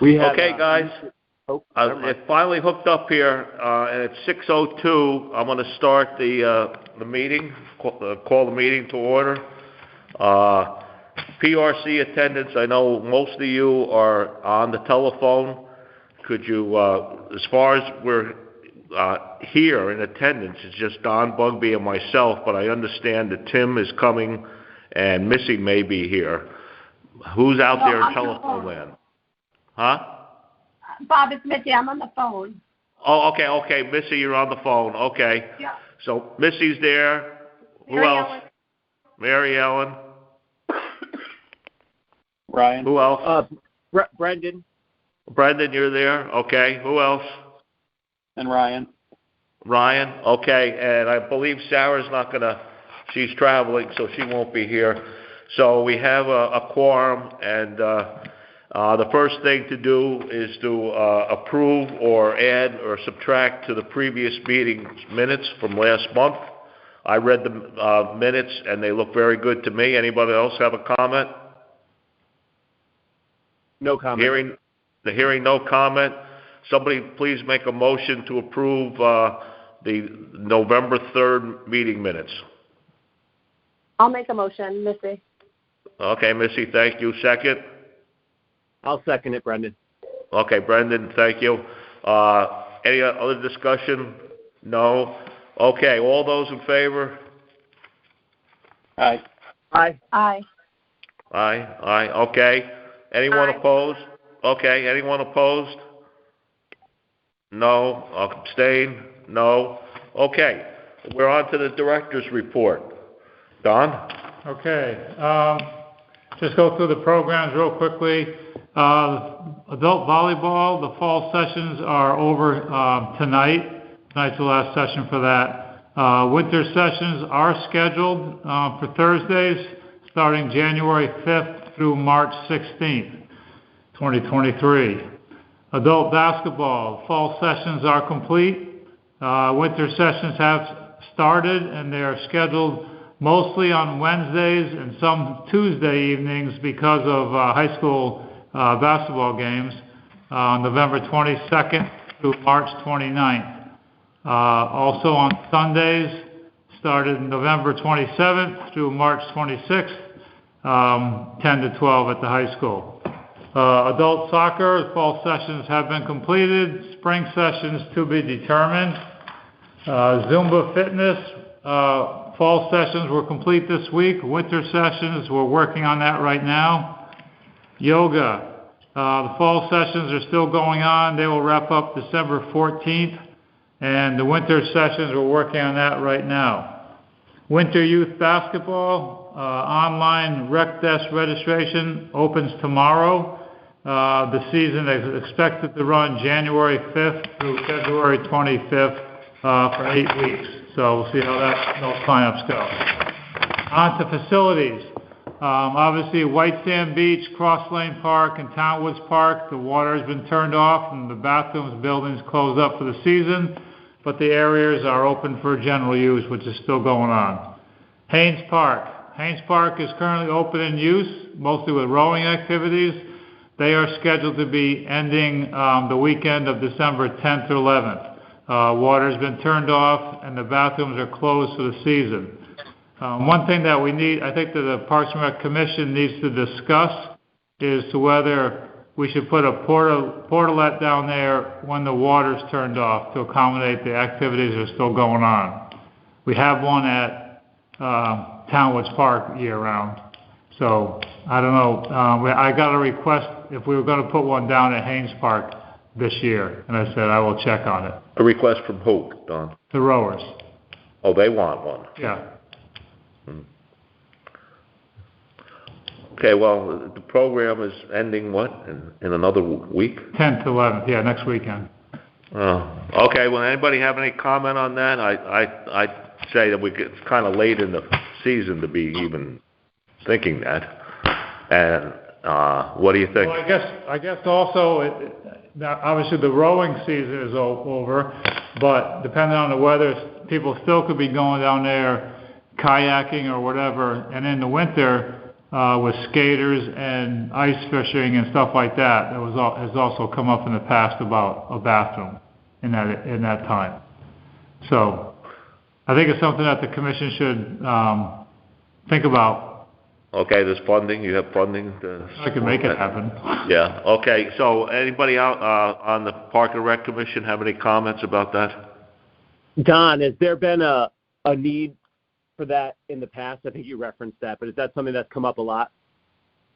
We had, okay, guys. It finally hooked up here, and it's 6:02. I'm going to start the meeting. Call the meeting to order. PRC attendance. I know most of you are on the telephone. Could you, as far as we're here in attendance, it's just Don Bugbee and myself, but I understand that Tim is coming and Missy may be here. Who's out there in telephone land? Huh? Bob, it's Missy. I'm on the phone. Oh, okay. Missy, you're on the phone. Okay. Yeah. So Missy's there. Who else? Mary Ellen. Ryan. Who else? Brendan. Brendan, you're there. Okay. Who else? And Ryan. Ryan. Okay. And I believe Sarah's not gonna. She's traveling, so she won't be here. So we have a quorum, and the first thing to do is to approve or add or subtract to the previous meeting minutes from last month. I read the minutes, and they look very good to me. Anybody else have a comment? No comment. Hearing no comment. Somebody please make a motion to approve the November 3rd meeting minutes. I'll make a motion, Missy. Okay, Missy, thank you. Second? I'll second it, Brendan. Okay, Brendan, thank you. Any other discussion? No? Okay, all those in favor? Aye. Aye. Aye, okay. Anyone opposed? Okay, anyone opposed? No. Abstain? No. Okay, we're on to the director's report. Don? Okay. Just go through the programs real quickly. Adult volleyball, the fall sessions are over tonight. Tonight's the last session for that. Winter sessions are scheduled for Thursdays starting January 5th through March 16th, 2023. Adult basketball, fall sessions are complete. Winter sessions have started, and they are scheduled mostly on Wednesdays and some Tuesday evenings because of high school basketball games on November 22nd through March 29th. Also on Sundays, started November 27th through March 26th, 10 to 12 at the high school. Adult soccer, fall sessions have been completed. Spring sessions to be determined. Zumba fitness, fall sessions were complete this week. Winter sessions, we're working on that right now. Yoga, the fall sessions are still going on. They will wrap up December 14th. And the winter sessions, we're working on that right now. Winter youth basketball, online rec desk registration opens tomorrow. The season is expected to run January 5th through February 25th for 8 weeks. So we'll see how those sign-ups go. On to facilities. Obviously, White Sand Beach, Cross Lane Park, and Townwoods Park, the water has been turned off and the bathrooms, buildings closed up for the season, but the areas are open for general use, which is still going on. Haynes Park. Haynes Park is currently open in use, mostly with rowing activities. They are scheduled to be ending the weekend of December 10th or 11th. Water has been turned off and the bathrooms are closed for the season. One thing that we need, I think that the Parks and Rec Commission needs to discuss is to whether we should put a portalet down there when the water's turned off to accommodate the activities that are still going on. We have one at Townwoods Park year-round. So, I don't know. I got a request if we were going to put one down at Haynes Park this year, and I said I will check on it. A request from who, Don? The rowers. Oh, they want one. Yeah. Okay, well, the program is ending what, in another week? 10th to 11th, yeah, next weekend. Okay, well, anybody have any comment on that? I'd say that it's kind of late in the season to be even thinking that. And what do you think? Well, I guess also, obviously the rowing season is over, but depending on the weather, people still could be going down there kayaking or whatever, and in the winter, with skaters and ice fishing and stuff like that. Has also come up in the past about a bathroom in that time. So I think it's something that the commission should think about. Okay, there's funding, you have funding to... I can make it happen. Yeah, okay, so anybody out on the Park and Rec Commission have any comments about that? Don, has there been a need for that in the past? I think you referenced that, but is that something that's come up a lot?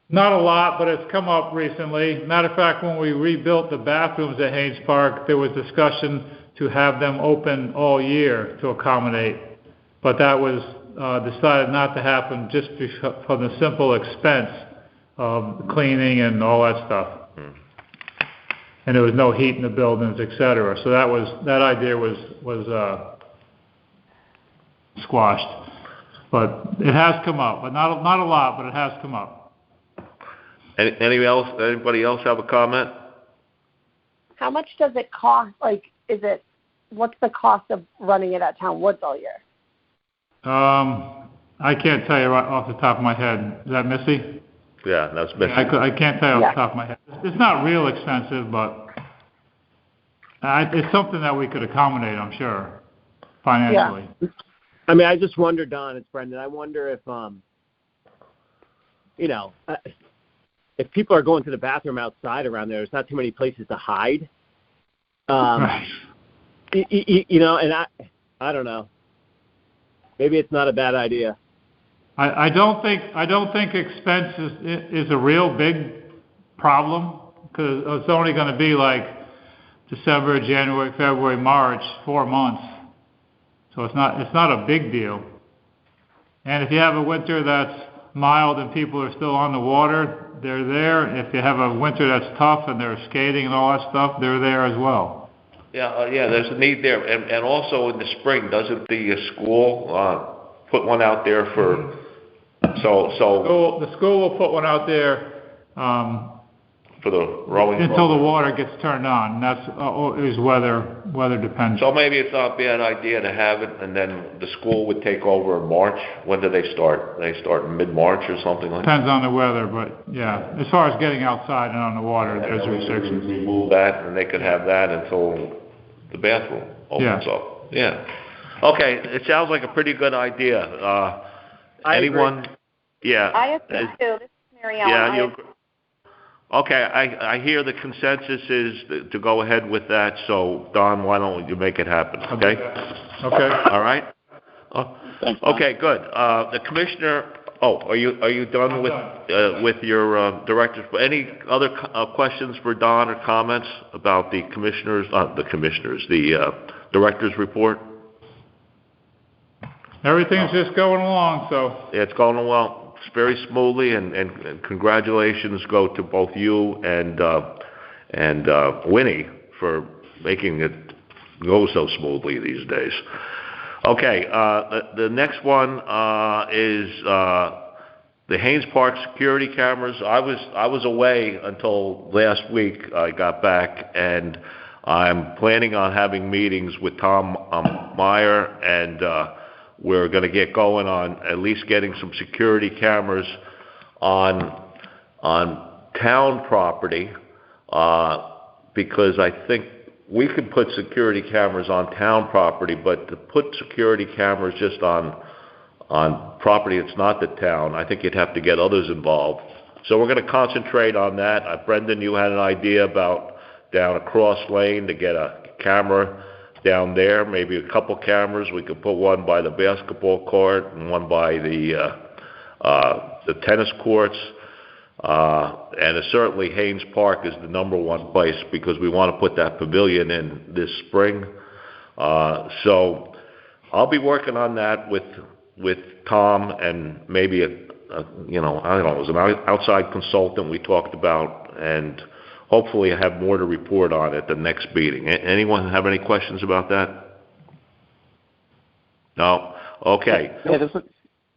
Not a lot, but it's come up recently. Matter of fact, when we rebuilt the bathrooms at Haynes Park, there was discussion to have them open all year to accommodate, but that was decided not to happen just for the simple expense of cleaning and all that stuff. And there was no heat in the buildings, et cetera. So that idea was squashed. But it has come up, but not a lot, but it has come up. Anybody else have a comment? How much does it cost? Like, what's the cost of running it at Town Woods all year? I can't tell you right off the top of my head. Is that Missy? Yeah, that's Missy. I can't tell you off the top of my head. It's not real expensive, but it's something that we could accommodate, I'm sure, financially. Yeah. I mean, I just wonder, Don, it's Brendan. I wonder if, if people are going to the bathroom outside around there, there's not too many places to hide. Right. And I don't know. Maybe it's not a bad idea. I don't think expense is a real big problem, because it's only going to be like December, January, February, March, 4 months. So it's not a big deal. And if you have a winter that's mild and people are still on the water, they're there. If you have a winter that's tough and they're skating and all that stuff, they're there as well. Yeah, there's a need there. And also in the spring, doesn't the school put one out there for... So the school will put one out there for the rowing until program. the water gets turned on. And that's is weather dependent. So maybe it's not a bad idea to have it, and then the school would take over in March. When do they start? They start in mid-March or something like that? Depends on the weather, but yeah, as far as getting outside and on the water, there's restrictions. Remove that, and they could have that until the bathroom opens up. Yeah. Okay, it sounds like a pretty good idea. Anyone? Agree. Yeah. I agree too. This is Mary Ellen. Yeah, you agree? Okay, I hear the consensus is to go ahead with that, so Don, why don't you make it happen, okay? Okay. All right? Thanks, Don. Okay, good. The commissioner, are you done with your directors? Any other questions for Don or comments about the director's report? Everything's just going along, so. Yeah, it's going along very smoothly, and congratulations go to both you and Winnie for making it go so smoothly these days. Okay, the next one is the Haynes Park security cameras. I was away until last week. I got back, and I'm planning on having meetings with Tom Meyer, and we're going to get going on at least getting some security cameras on town property, because I think we could put security cameras on town property, but to put security cameras just on property that's not the town, I think you'd have to get others involved. So we're going to concentrate on that. Brendan, you had an idea about down a cross lane to get a camera down there, maybe a couple cameras. We could put one by the basketball court and one by the tennis courts. And certainly Haynes Park is the number one place because we want to put that pavilion in this spring. So I'll be working on that with Tom and maybe I don't know, it was an outside consultant we talked about, and hopefully I have more to report on at the next meeting. Anyone have any questions about that? No? Okay. Yeah, this is,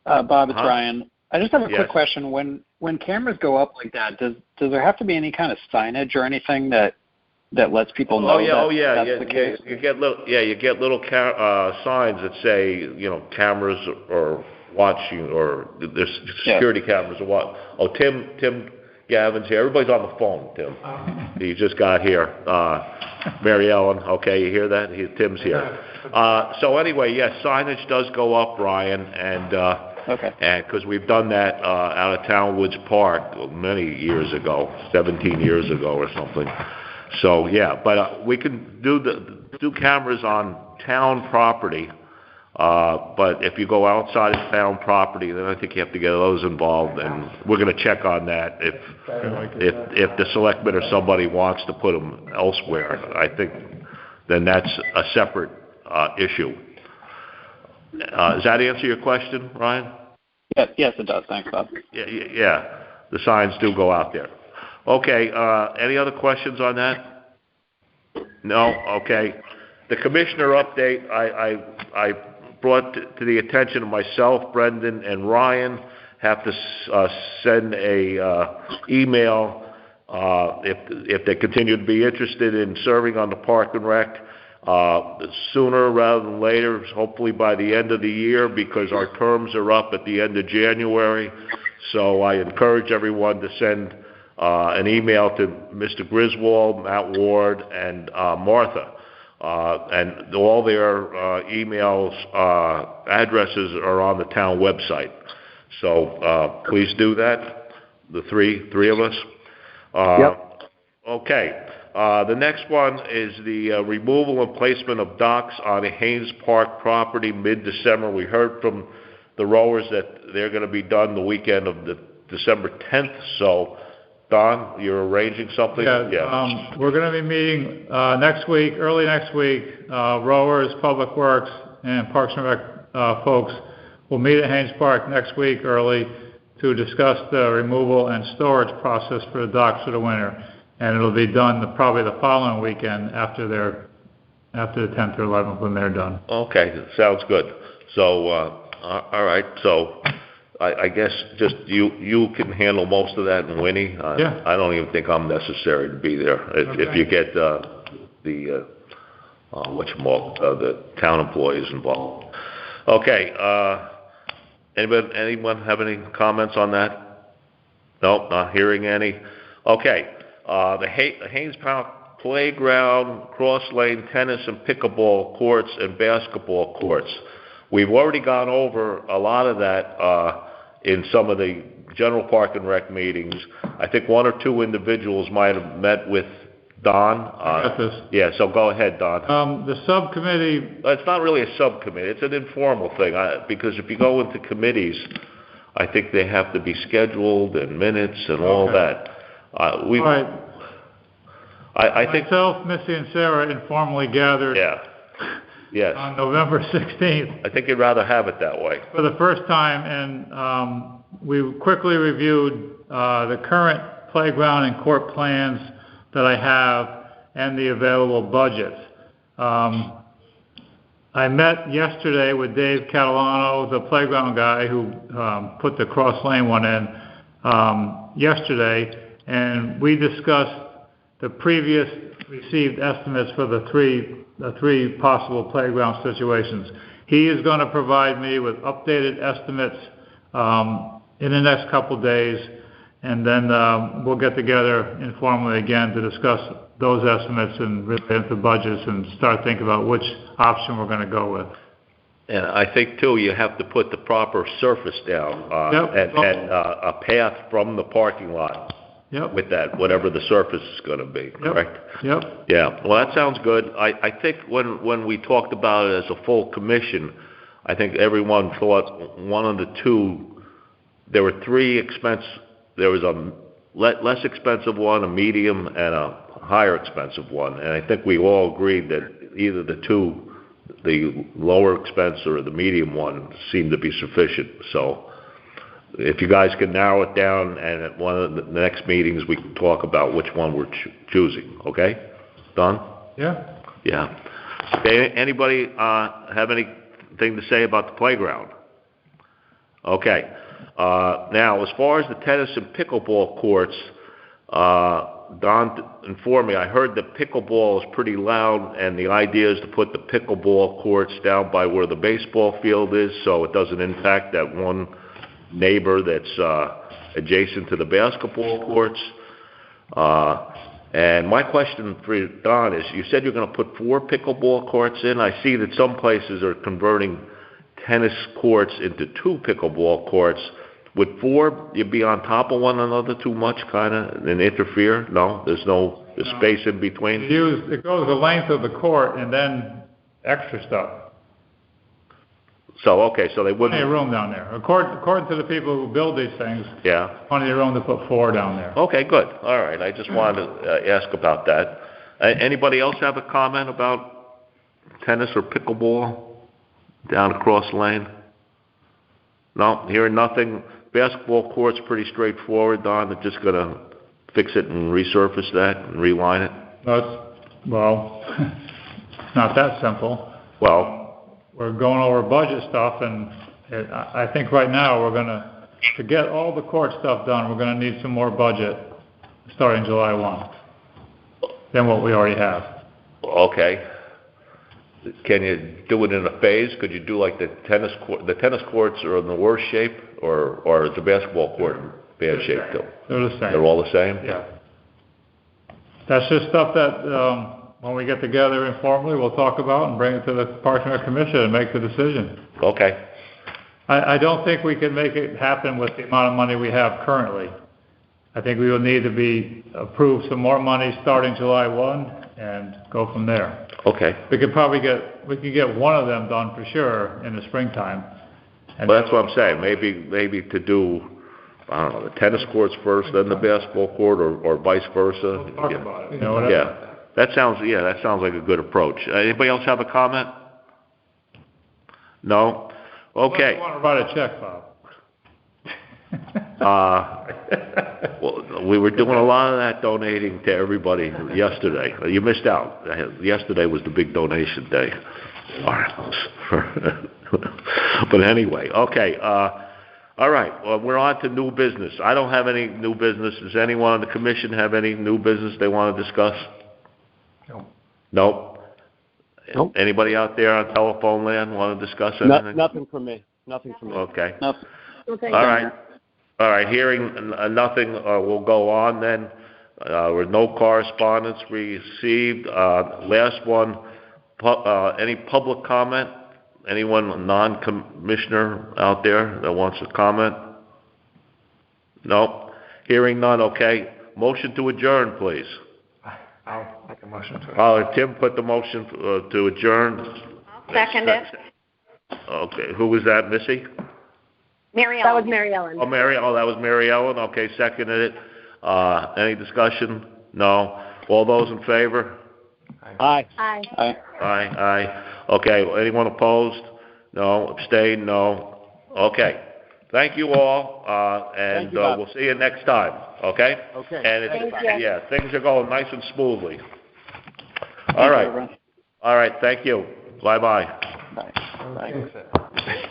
Bob, it's Uh-huh. Ryan. I just have a Yes. quick question. When cameras go up like that, does there have to be any kind of signage or anything that lets people know that's the case? You get little signs that say, cameras or watching, or there's security cameras or what. Oh, Tim Gavin's here. Everybody's on the phone, Tim. He just got here. Mary Ellen, okay, you hear that? Tim's here. So anyway, yes, signage does go up, Ryan, and because we've done that out of Town Woods Park many years ago, 17 years ago or something. So yeah, but we can do cameras on town property. But if you go outside of town property, then I think you have to get those involved, and we're going to check on that if the selectmen or somebody wants to put them elsewhere. I think then that's a separate issue. Does that answer your question, Ryan? Yes, it does. Thanks, Bob. Yeah. The signs do go out there. Okay. Any other questions on that? No. Okay. The commissioner update, I brought to the attention of myself, Brendan, and Ryan. Have to send a email if they continue to be interested in serving on the Park and Rec sooner rather than later, hopefully by the end of the year, because our terms are up at the end of January. So I encourage everyone to send an email to Mr. Griswold, Matt Ward, and Martha. And all their emails, addresses are on the town website. So please do that, the three of us. Yep. Okay. The next one is the removal and placement of docks on a Haynes Park property mid-December. We heard from the rowers that they're going to be done the weekend of the December 10th. So, Don, you're arranging something? Yeah. We're going to be meeting next week, early next week. Rowers, Public Works, and Parks and Rec folks will meet at Haynes Park next week early to discuss the removal and storage process for the docks for the winter. And it'll be done probably the following weekend after the 10th or 11th when they're done. Okay, sounds good. So, all right. So, I guess just you can handle most of that, and Winnie. Yeah. I don't even think I'm necessary to be there if you get the town employees involved. Okay. Anyone have any comments on that? Nope, not hearing any. Okay. The Haynes Park playground, cross lane tennis and pickleball courts and basketball courts. We've already gone over a lot of that in some of the general Park and Rec meetings. I think one or two individuals might have met with Don. Yeah, so go ahead, Don. The subcommittee... It's not really a subcommittee. It's an informal thing, because if you go into committees, I think they have to be scheduled and minutes and all that. All right. I think myself, Missy, and Sarah informally gathered yes. on November 16th. I think you'd rather have it that way. For the first time, and we quickly reviewed the current playground and court plans that I have and the available budgets. I met yesterday with Dave Catalano, the playground guy who put the cross lane one in yesterday, and we discussed the previous received estimates for the three possible playground situations. He is going to provide me with updated estimates in the next couple days, and then we'll get together informally again to discuss those estimates and relate into budgets and start thinking about which option we're going to go with. And I think, too, you have to put the proper surface down and a path from the parking lot. Yep. With that, whatever the surface is going to be, correct? Yep. Yeah. Well, that sounds good. I think when we talked about it as a full commission, I think everyone thought one of the two. There were three There was a less expensive one, a medium, and a higher expensive one. And I think we all agreed that either the lower expense or the medium one seemed to be sufficient. So. If you guys can narrow it down, and at one of the next meetings, we can talk about which one we're choosing, okay? Don? Yeah. Yeah. Anybody have anything to say about the playground? Okay. Now, as far as the tennis and pickleball courts, Don informed me, I heard that pickleball is pretty loud, and the idea is to put the pickleball courts down by where the baseball field is, so it doesn't impact that one neighbor that's adjacent to the basketball courts. And my question for Don is, you said you're going to put 4 pickleball courts in. I see that some places are converting tennis courts into 2 pickleball courts. Would 4, you'd be on top of one another too much, kind of, and interfere? No? There's space in between? It goes the length of the court and then extra stuff. So, okay, so they wouldn't... Plenty of room down there. According to the people who build these things, yeah, plenty of room to put 4 down there. Okay, good. All right, I just wanted to ask about that. Anybody else have a comment about tennis or pickleball down across lane? No, hearing nothing. Basketball court's pretty straightforward, Don. They're just gonna fix it and resurface that and reline it? Well, it's not that simple. Well, we're going over budget stuff, and I think right now to get all the court stuff done, we're gonna need some more budget starting July 1 than what we already have. Okay. Can you do it in a phase? Could you do like the tennis court? The tennis courts are in the worst shape, or is the basketball court in bad shape too? They're the same. They're all the same? Yeah. That's just stuff that, when we get together informally, we'll talk about and bring it to the Parks and Rec Commission and make the decision. Okay. I don't think we can make it happen with the amount of money we have currently. I think we will need to be approved some more money starting July 1 and go from there. Okay. We could get one of them done for sure in the springtime. Well, that's what I'm saying. Maybe to do, I don't know, the tennis courts first, then the basketball court, or vice versa. We'll talk about it. Yeah. That sounds like a good approach. Anybody else have a comment? No? Okay. You want to write a check, Bob? Well, we were doing a lot of that donating to everybody yesterday. You missed out. Yesterday was the big donation day. All right. But anyway, okay. All right. Well, we're on to new business. I don't have any new business. Does anyone on the commission have any new business they want to discuss? No. Nope. Nope. Anybody out there on telephone land want to discuss anything? Nothing from me. Nothing from me. Okay. Nope. Okay. All right. All right. Hearing nothing, we'll go on then. With no correspondence received. Last one, any public comment? Anyone non-commissioner out there that wants to comment? No? Hearing none, okay. Motion to adjourn, please. I'll make a motion to it. Tim put the motion to adjourn. I'll second it. Okay, who was that, Missy? Mary That was Ellen. Mary Ellen. That was Mary Ellen. Okay, seconded it. Any discussion? No. All those in favor? Aye. Aye. Aye. Aye. Okay, anyone opposed? No. Abstained? No. Okay. Thank you all, and Thank you, Bob. we'll see you next time, okay? Okay. And Thank you. yeah, things are going nice and smoothly. All right. Everyone. All right, thank you. Bye-bye. Bye. Bye.